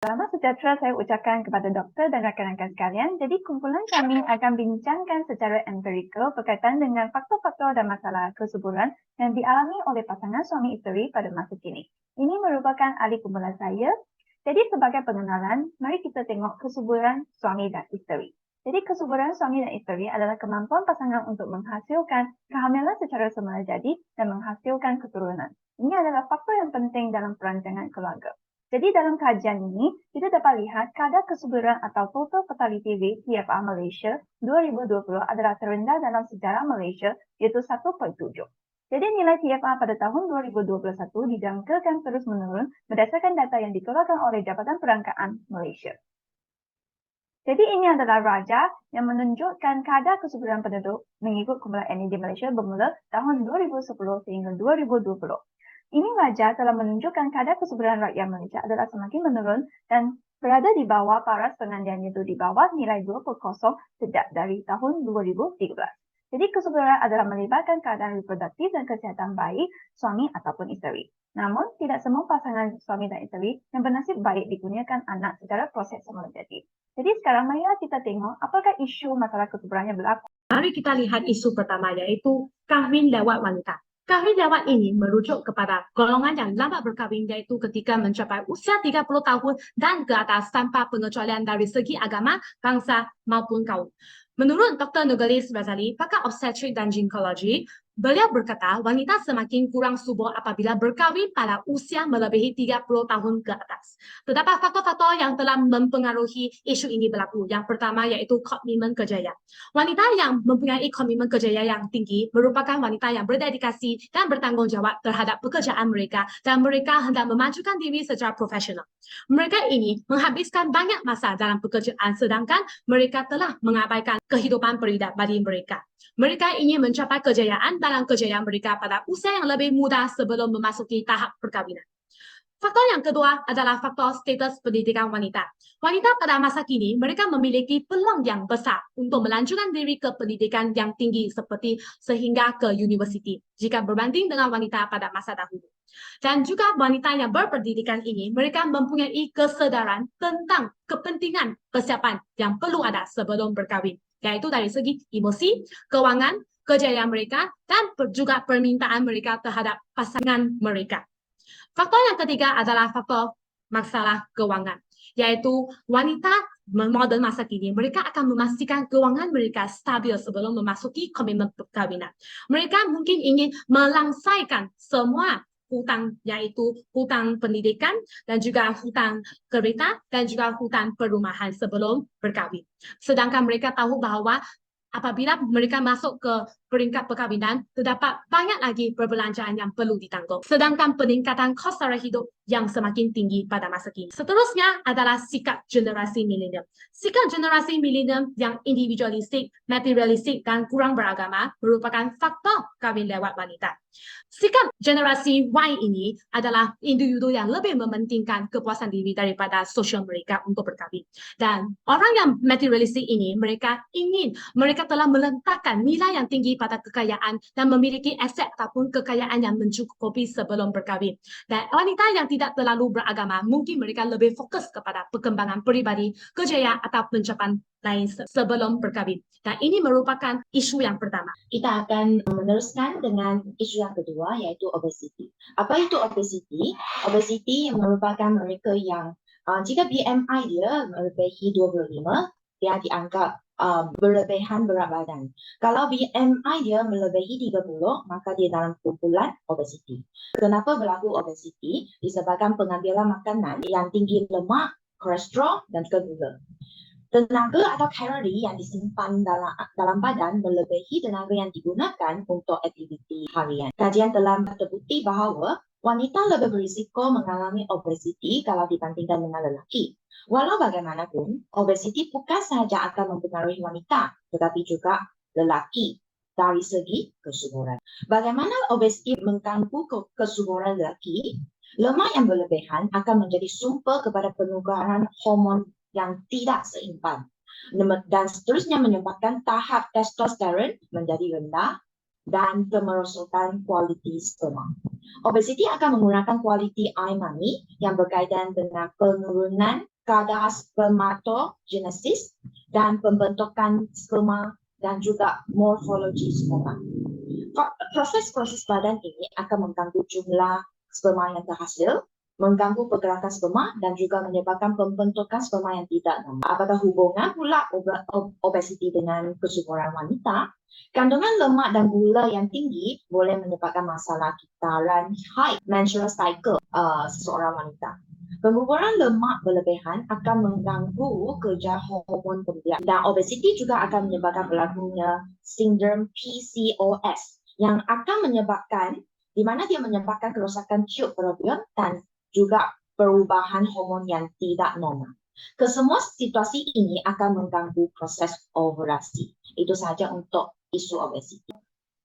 Selamat sejahtera saya ucapkan kepada doktor dan rakan-rakan sekalian. Jadi kumpulan kami akan bincangkan secara empirikal berkaitan dengan faktor-faktor dan masalah kesuburan yang dialami oleh pasangan suami isteri pada masa kini. Ini merupakan ahli kumpulan saya. Jadi sebagai pengenalan, mari kita tengok kesuburan suami dan isteri. Jadi kesuburan suami dan isteri adalah kemampuan pasangan untuk menghasilkan kehamilan secara semula jadi dan menghasilkan keturunan. Ini adalah faktor yang penting dalam perancangan keluarga. Jadi dalam kajian ini, kita dapat lihat kadar kesuburan atau total fertility rate TFR Malaysia 2020 adalah terendah dalam sejarah Malaysia, iaitu 1.7. Jadi nilai TFR pada tahun 2021 dijangkakan terus menurun berdasarkan data yang dikeluarkan oleh Jabatan Perangkaan Malaysia. Jadi ini adalah raja yang menunjukkan kadar kesuburan penduduk mengikut kumpulan NED Malaysia bermula tahun 2010 sehingga 2020. Ini raja telah menunjukkan kadar kesuburan rakyat Malaysia adalah semakin menurun dan berada di bawah paras pengandian, iaitu di bawah nilai 2.0 sejak dari tahun 2013. Jadi kesuburan adalah melibatkan keadaan reproduktif dan kesihatan baik suami ataupun isteri. Namun, tidak semua pasangan suami dan isteri yang bernasib baik dikurniakan anak secara proses semula jadi. Jadi sekarang marilah kita tengok apakah isu masalah kesuburan yang berlaku. Mari kita lihat isu pertama, yaitu kahwin lewat wanita. Kahwin lewat ini merujuk kepada golongan yang lambat berkahwin, yaitu ketika mencapai usia 30 tahun dan ke atas tanpa pengecualian dari segi agama, bangsa maupun kaum. Menurut Dr. Nurgalis Razali, pakar obstetrik dan ginekologi, beliau berkata wanita semakin kurang subur apabila berkahwin pada usia melebihi 30 tahun ke atas. Terdapat faktor-faktor yang telah mempengaruhi isu ini berlaku. Yang pertama yaitu komitmen kerjaya. Wanita yang mempunyai komitmen kerjaya yang tinggi merupakan wanita yang berdedikasi dan bertanggungjawab terhadap pekerjaan mereka dan mereka hendak memajukan diri secara profesional. Mereka ini menghabiskan banyak masa dalam pekerjaan sedangkan mereka telah mengabaikan kehidupan pribadi mereka. Mereka ingin mencapai kejayaan dalam kejayaan mereka pada usia yang lebih muda sebelum memasuki tahap perkahwinan. Faktor yang kedua adalah faktor status pendidikan wanita. Wanita pada masa kini, mereka memiliki peluang yang besar untuk melanjutkan diri ke pendidikan yang tinggi seperti sehingga ke universiti jika berbanding dengan wanita pada masa dahulu. Dan juga wanita yang berpendidikan ini, mereka mempunyai kesedaran tentang kepentingan persiapan yang perlu ada sebelum berkahwin, yaitu dari segi emosi, keuangan, kejayaan mereka, dan juga permintaan mereka terhadap pasangan mereka. Faktor yang ketiga adalah faktor masalah keuangan, yaitu wanita modern masa kini, mereka akan memastikan keuangan mereka stabil sebelum memasuki komitmen perkahwinan. Mereka mungkin ingin melangsaikan semua hutang, yaitu hutang pendidikan dan juga hutang kereta dan juga hutang perumahan sebelum berkahwin. Sedangkan mereka tahu bahawa apabila mereka masuk ke peringkat perkahwinan, terdapat banyak lagi perbelanjaan yang perlu ditanggung. Sedangkan peningkatan kos sara hidup yang semakin tinggi pada masa kini. Seterusnya adalah sikap generasi milenium. Sikap generasi milenium yang individualistik, materialistik dan kurang beragama merupakan faktor kahwin lewat wanita. Sikap generasi Y ini adalah individu yang lebih mementingkan kepuasan diri daripada sosial mereka untuk berkahwin. Dan orang yang materialistik ini, mereka telah meletakkan nilai yang tinggi pada kekayaan dan memiliki aset ataupun kekayaan yang mencukupi sebelum berkahwin. Dan wanita yang tidak terlalu beragama, mungkin mereka lebih fokus kepada perkembangan peribadi, kejayaan atau pencapaian lain sebelum berkahwin. Dan ini merupakan isu yang pertama. Kita akan meneruskan dengan isu yang kedua, yaitu obesity. Apa itu obesity? Obesity merupakan mereka yang jika BMI dia melebihi 25, dia dianggap berlebihan berat badan. Kalau BMI dia melebihi 30, maka dia dalam kumpulan obesity. Kenapa berlaku obesity? Disebabkan pengambilan makanan yang tinggi lemak, kolesterol, dan juga gula. Tenaga atau kalori yang disimpan dalam badan melebihi tenaga yang digunakan untuk aktiviti harian. Kajian telah terbukti bahawa wanita lebih berisiko mengalami obesiti kalau dibandingkan dengan lelaki. Walau bagaimanapun, obesiti bukan sahaja akan mempengaruhi wanita, tetapi juga lelaki dari segi kesuburan. Bagaimana obesiti mengganggu kesuburan lelaki? Lemak yang berlebihan akan menjadi sumber kepada penukaran hormon yang tidak seimbang dan seterusnya menyebabkan tahap testosteron menjadi rendah dan kemerosotan kualiti sperma. Obesiti akan menggunakan kualiti air mani yang berkaitan dengan penurunan kadar spermatogenesis dan pembentukan sperma dan juga morfologi sperma. Proses-proses badan ini akan mengganggu jumlah sperma yang terhasil, mengganggu pergerakan sperma dan juga menyebabkan pembentukan sperma yang tidak normal. Apakah hubungan pula obesiti dengan kesuburan wanita? Kandungan lemak dan gula yang tinggi boleh menyebabkan masalah kitaran haid, menstrual cycle seseorang wanita. Pengukuran lemak berlebihan akan mengganggu kerja hormon pembiak dan obesiti juga akan menyebabkan berlakunya sindrom PCOS yang akan menyebabkan di mana dia menyebabkan kerosakan tube fallopian dan juga perubahan hormon yang tidak normal. Kesemua situasi ini akan mengganggu proses ovulasi. Itu saja untuk isu obesiti.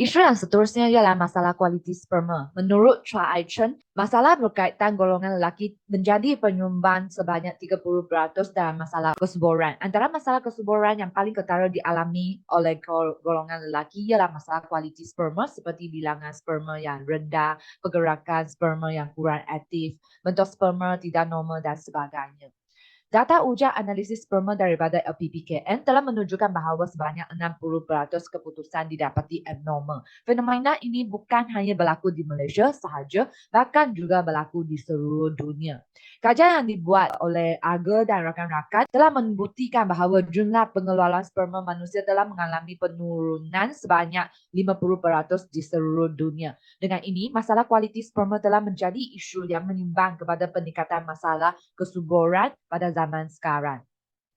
Isu yang seterusnya ialah masalah kualiti sperma. Menurut Chua Ai Chen, masalah berkaitan golongan lelaki menjadi penyumbang sebanyak 30% dalam masalah kesuburan. Antara masalah kesuburan yang paling ketara dialami oleh golongan lelaki ialah masalah kualiti sperma seperti bilangan sperma yang rendah, pergerakan sperma yang kurang aktif, bentuk sperma tidak normal dan sebagainya. Data ujian analisis sperma daripada LPPKN telah menunjukkan bahawa sebanyak 60% keputusan didapati abnormal. Fenomena ini bukan hanya berlaku di Malaysia sahaja, bahkan juga berlaku di seluruh dunia. Kajian yang dibuat oleh Aga dan rakan-rakan telah membuktikan bahawa jumlah pengeluaran sperma manusia telah mengalami penurunan sebanyak 50% di seluruh dunia. Dengan ini, masalah kualiti sperma telah menjadi isu yang menyumbang kepada peningkatan masalah kesuburan pada zaman sekarang.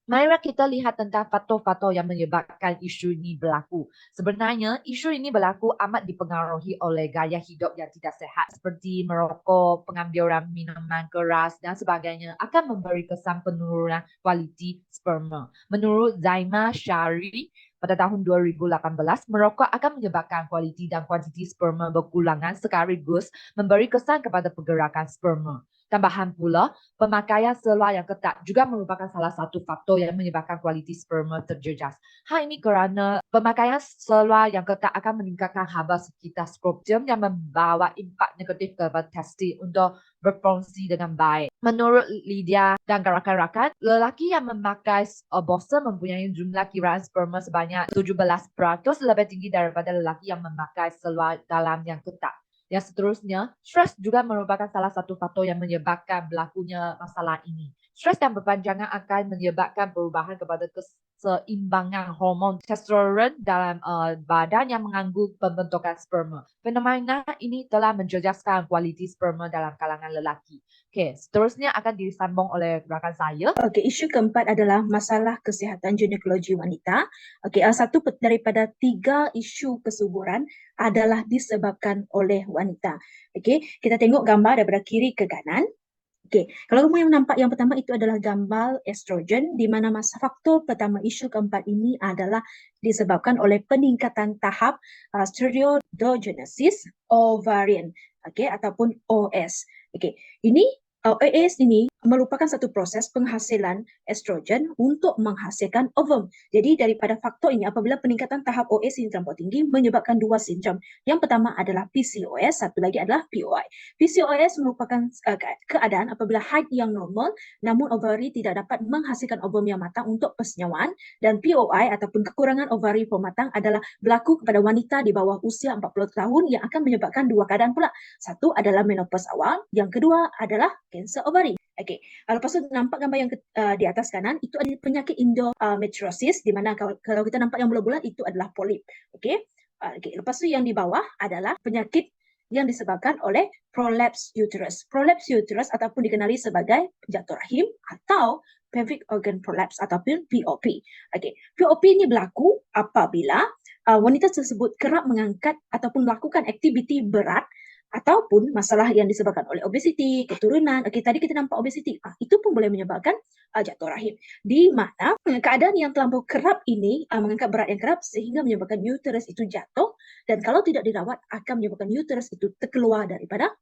Mari kita lihat tentang faktor-faktor yang menyebabkan isu ini berlaku. Sebenarnya, isu ini berlaku amat dipengaruhi oleh gaya hidup yang tidak sihat seperti merokok, pengambilan minuman keras dan sebagainya akan memberi kesan penurunan kualiti sperma. Menurut Zaima Syari, pada tahun 2018, merokok akan menyebabkan kualiti dan kuantiti sperma berkurangan sekaligus memberi kesan kepada pergerakan sperma. Tambahan pula, pemakaian seluar yang ketat juga merupakan salah satu faktor yang menyebabkan kualiti sperma terjejas. Hal ini kerana pemakaian seluar yang ketat akan meningkatkan haba sekitar skrotium yang membawa impak negatif kepada testis untuk berfungsi dengan baik. Menurut Lydia dan rakan-rakan, lelaki yang memakai boxer mempunyai jumlah kiraan sperma sebanyak 17% lebih tinggi daripada lelaki yang memakai seluar dalam yang ketat. Yang seterusnya, stres juga merupakan salah satu faktor yang menyebabkan berlakunya masalah ini. Stres yang berpanjangan akan menyebabkan perubahan kepada keseimbangan hormon testosteron dalam badan yang mengganggu pembentukan sperma. Fenomena ini telah menjejaskan kualiti sperma dalam kalangan lelaki. Okey, seterusnya akan disambung oleh rakan saya. Okey, isu keempat adalah masalah kesihatan ginekologi wanita. Okey, satu daripada 3 isu kesuburan adalah disebabkan oleh wanita. Okey, kita tengok gambar daripada kiri ke kanan. Okey, kalau kamu yang nampak yang pertama itu adalah gambar estrogen di mana faktor pertama isu keempat ini adalah disebabkan oleh peningkatan tahap steroidogenesis ovarian, okey, ataupun OS. Okey, ini OS ini merupakan satu proses penghasilan estrogen untuk menghasilkan ovum. Jadi daripada faktor ini apabila peningkatan tahap OS ini terlampau tinggi menyebabkan 2 sindrom. Yang pertama adalah PCOS, satu lagi adalah POI. PCOS merupakan keadaan apabila haid yang normal namun ovari tidak dapat menghasilkan ovum yang matang untuk persenyawaan, dan POI ataupun kekurangan ovari pematang adalah berlaku kepada wanita di bawah usia 40 tahun yang akan menyebabkan 2 keadaan pula. Satu adalah menopause awal, yang kedua adalah kanser ovari. Okey, lepas tu nampak gambar yang di atas kanan itu adalah penyakit endometriosis di mana kalau kita nampak yang bulat-bulat itu adalah polip. Okey. Lepas tu yang di bawah adalah penyakit yang disebabkan oleh prolapse uterus. Prolapse uterus ataupun dikenali sebagai jatuh rahim atau pelvic organ prolapse ataupun POP. Okey, POP ini berlaku apabila wanita tersebut kerap mengangkat ataupun melakukan aktiviti berat ataupun masalah yang disebabkan oleh obesiti, keturunan. Okey, tadi kita nampak obesiti. Itu pun boleh menyebabkan jatuh rahim. Di mana keadaan yang terlampau kerap ini mengangkat berat yang kerap sehingga menyebabkan uterus itu jatuh, dan kalau tidak dirawat akan menyebabkan uterus itu terkeluar daripada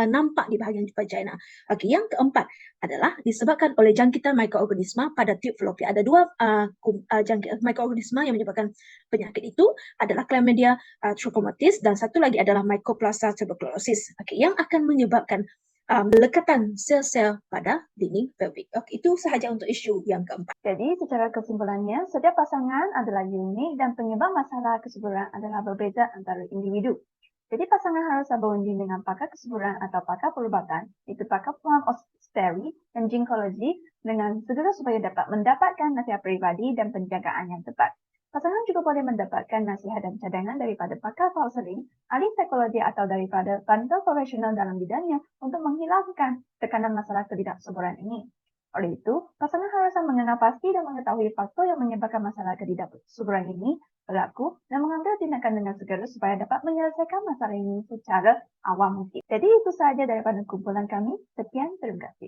nampak di bahagian vagina. Okey, yang keempat adalah disebabkan oleh jangkitan mikroorganisma pada tube fallopian. Ada 2 jangkitan mikroorganisma yang menyebabkan penyakit itu adalah Chlamydia trachomatis dan satu lagi adalah Mycoplasma tuberculosis. Okey, yang akan menyebabkan melekatkan sel-sel pada dinding pelvik. Okey, itu sahaja untuk isu yang keempat. Jadi, secara kesimpulannya, setiap pasangan adalah unik dan penyebab masalah kesuburan adalah berbeza antara individu. Jadi, pasangan harus berunding dengan pakar kesuburan atau pakar perubatan, iaitu pakar puang obstetri dan ginekologi dengan segera supaya dapat mendapatkan nasihat peribadi dan penjagaan yang tepat. Pasangan juga boleh mendapatkan nasihat dan cadangan daripada pakar kaunseling, ahli psikologi atau daripada bantuan profesional dalam bidangnya untuk menghilangkan tekanan masalah ketidaksuburan ini. Oleh itu, pasangan harus mengenal pasti dan mengetahui faktor yang menyebabkan masalah ketidaksuburan ini berlaku dan mengambil tindakan dengan segera supaya dapat menyelesaikan masalah ini secara awal mungkin. Jadi itu sahaja daripada kumpulan kami. Sekian, terima kasih.